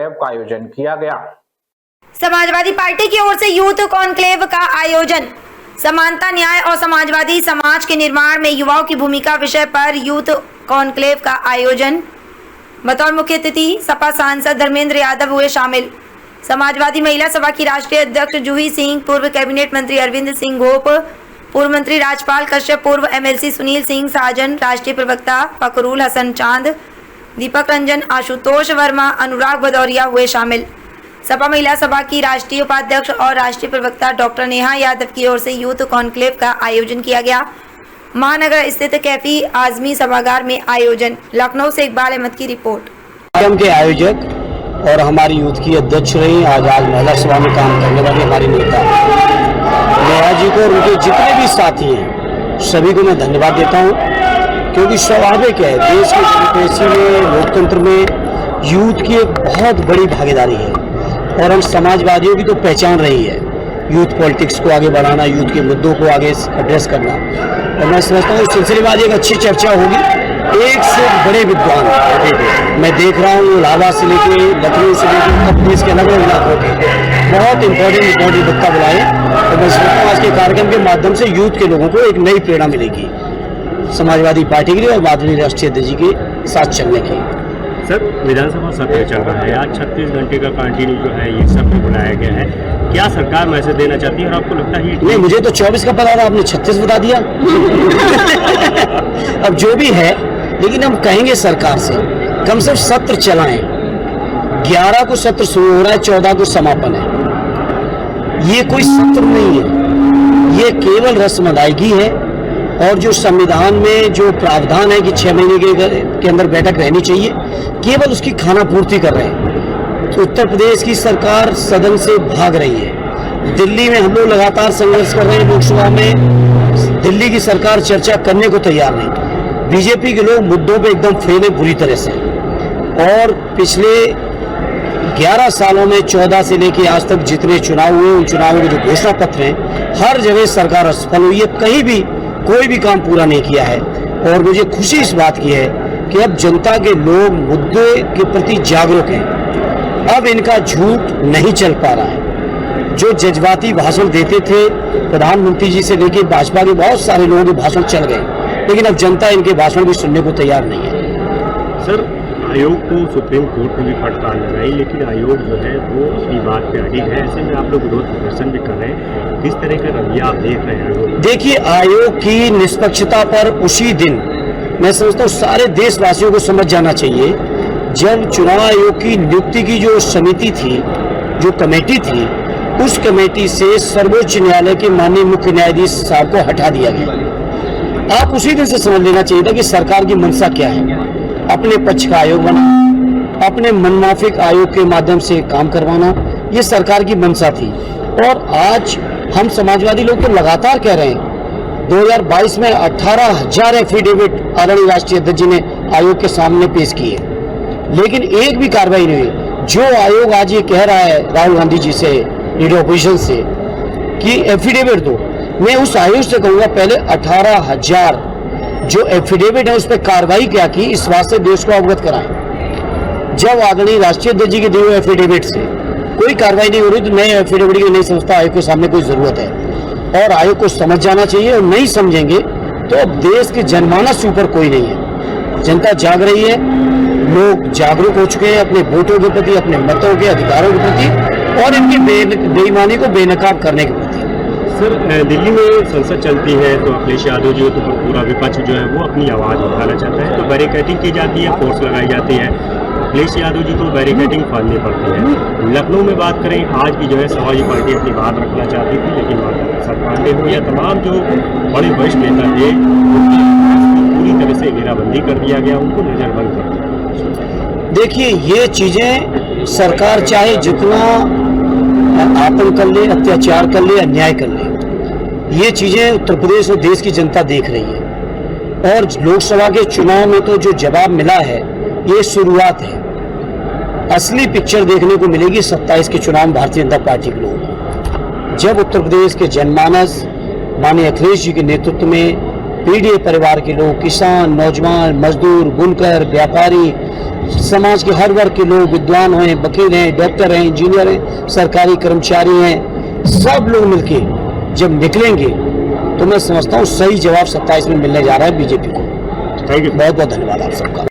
का आयोजन किया गया। समाजवादी पार्टी की ओर से यूथ कॉन्क्लेव का आयोजन। समानता, न्याय और समाजवादी समाज के निर्माण में युवाओं की भूमिका विषय पर यूथ कॉन्क्लेव का आयोजन। बतौर मुख्य अतिथि सपा सांसद धर्मेंद्र यादव हुए शामिल। समाजवादी महिला सभा की राष्ट्रीय अध्यक्ष जूही सिंह, पूर्व कैबिनेट मंत्री अरविंद सिंह घोष, पूर्व मंत्री राजपाल कश्यप, पूर्व एमएलसी सुनील सिंह साजन, राष्ट्रीय प्रवक्ता फकरुल हसन चांद, दीपक रंजन, आशुतोष वर्मा, अनुराग भदौरिया हुए शामिल। सपा महिला सभा की राष्ट्रीय उपाध्यक्ष और राष्ट्रीय प्रवक्ता डॉक्टर नेहा यादव की ओर से यूथ कॉन्क्लेव का आयोजन किया गया। महानगर स्थित कैफी आजमी सभागार में आयोजन। लखनऊ से इकबाल अहमद की रिपोर्ट। कार्यक्रम के आयोजक और हमारी यूथ की अध्यक्ष रही, आज महिला सभा में काम करने वाली हमारी नेता नेहा जी को और उनके जितने भी साथी हैं सभी को मैं धन्यवाद देता हूं, क्योंकि स्वाभाविक है देश की डेमोक्रेसी में, लोकतंत्र में यूथ की एक बहुत बड़ी भागीदारी है और हम समाजवादियों की तो पहचान रही है यूथ पॉलिटिक्स को आगे बढ़ाना, यूथ के मुद्दों को आगे एड्रेस करना। और मैं समझता हूँ इस सिलसिले में आज एक अच्छी चर्चा होगी। एक से बड़े विद्वान मैं देख रहा हूँ, इलाहाबाद से लेके लखनऊ से लेकर देश के अलग अलग इलाकों के बहुत इंपॉर्टेंट वक्ता बुलाए और मैं समझता हूँ आज के कार्यक्रम के माध्यम से यूथ के लोगों को एक नई प्रेरणा मिलेगी समाजवादी पार्टी के लिए और माधुरी राष्ट्रीय अध्यक्ष जी के साथ चलने की। सर, विधानसभा सत्र चल रहा है, आज 36 घंटे का कंटिन्यू जो है ये सत्र बुलाया गया है, क्या सरकार मैसेज देना चाहती है और आपको लगता है? नहीं, मुझे तो 24 का पता था, आपने 36 बता दिया। अब जो भी है, लेकिन हम कहेंगे सरकार से कम से कम सत्र चलाएं। 11 को सत्र शुरू हो रहा है, 14 को समापन है। ये कोई सत्र नहीं है, ये केवल रस्म अदायगी है और जो संविधान में जो प्रावधान है कि 6 महीने के अंदर बैठक रहनी चाहिए, केवल उसकी खाना पूर्ति कर रहे हैं। तो उत्तर प्रदेश की सरकार सदन से भाग रही है। दिल्ली में हम लोग लगातार संघर्ष कर रहे हैं, लोकसभा में दिल्ली की सरकार चर्चा करने को तैयार नहीं। बीजेपी के लोग मुद्दों पे एकदम फेल है बुरी तरह से और पिछले 11 सालों में 14 से लेकर आज तक जितने चुनाव हुए, उन चुनावों के जो घोषणा पत्र हैं, हर जगह सरकार असफल हुई है, कहीं भी कोई भी काम पूरा नहीं किया है। और मुझे खुशी इस बात की है कि अब जनता के लोग मुद्दे के प्रति जागरूक हैं। अब इनका झूठ नहीं चल पा रहा है। जो जज्बाती भाषण देते थे प्रधानमंत्री जी से लेकर भाजपा के बहुत सारे लोगों के भाषण चल गए, लेकिन अब जनता इनके भाषण भी सुनने को तैयार नहीं है। सर, आयोग को सुप्रीम कोर्ट में भी फटकार लगाई, लेकिन आयोग जो है वो अपनी बात पे अडिग है। ऐसे में आप लोग विरोध प्रदर्शन भी कर रहे हैं, किस तरह का रवैया आप देख रहे हैं? देखिए, आयोग की निष्पक्षता पर उसी दिन मैं समझता हूँ सारे देशवासियों को समझ जाना चाहिए, जब चुनाव आयोग की नियुक्ति की जो समिति थी, जो कमेटी थी, उस कमेटी से सर्वोच्च न्यायालय के माननीय मुख्य न्यायाधीश साहब को हटा दिया गया। आप उसी दिन से समझ लेना चाहिए था कि सरकार की मंशा क्या है। अपने पक्ष का आयोग बना, अपने मनमाफिक आयोग के माध्यम से काम करवाना, ये सरकार की मंशा थी। और आज हम समाजवादी लोग तो लगातार कह रहे हैं, 2022 में 18,000 एफिडेविट आदरणीय राष्ट्रीय अध्यक्ष जी ने आयोग के सामने पेश किए, लेकिन एक भी कार्रवाई नहीं हुई। जो आयोग आज ये कह रहा है राहुल गांधी जी से, लीडर ऑपोजिशन से, कि एफिडेविट दो, मैं उस आयोग से कहूँगा पहले 18,000 जो एफिडेविट है उस पर कार्रवाई क्या की, इस बात से देश को अवगत कराएं। जब आदरणीय राष्ट्रीय अध्यक्ष जी के दिए हुए एफिडेविट से कोई कार्रवाई नहीं हो रही, तो नए एफिडेविट की नहीं समझता आयोग के सामने कोई जरूरत है और आयोग को समझ जाना चाहिए। और नहीं समझेंगे तो अब देश के जनमानस से ऊपर कोई नहीं है। जनता जाग रही है, लोग जागरूक हो चुके हैं अपने वोटों के प्रति, अपने मतों के अधिकारों के प्रति और इनकी बेईमानी को बेनकाब करने के प्रति। सर, दिल्ली में संसद चलती है तो अखिलेश यादव जी तो पूरा विपक्ष जो है वो अपनी आवाज़ उठाना चाहता है, तो बैरिकेडिंग की जाती है, फोर्स लगाई जाती है। अखिलेश यादव जी को बैरिकेडिंग फाड़नी पड़ती है। लखनऊ में बात करें, आज भी जो है समाजवादी पार्टी अपनी बात रखना चाहती थी, लेकिन सर पांडे हो या तमाम जो बड़े वरिष्ठ नेता थे पूरी तरह से घेराबंदी कर दिया गया, उनको नजरबंद कर दिया। देखिए, ये चीजें सरकार चाहे जितना आपन कर ले, अत्याचार कर ले, अन्याय कर ले, ये चीजें उत्तर प्रदेश और देश की जनता देख रही है। और लोकसभा के चुनाव में तो जो जवाब मिला है ये शुरुआत है। असली पिक्चर देखने को मिलेगी 27 के चुनाव में भारतीय जनता पार्टी के लोग, जब उत्तर प्रदेश के जनमानस माननीय अखिलेश जी के नेतृत्व में पीड़ित परिवार के लोग, किसान, नौजवान, मजदूर, बुनकर, व्यापारी, समाज के हर वर्ग के लोग, विद्वान हैं, वकील हैं, डॉक्टर हैं, इंजीनियर हैं, सरकारी कर्मचारी हैं, सब लोग मिलके जब निकलेंगे तो मैं समझता हूँ सही जवाब 27 में मिलने जा रहा है बीजेपी को। Thank you. बहुत बहुत धन्यवाद आप सबका।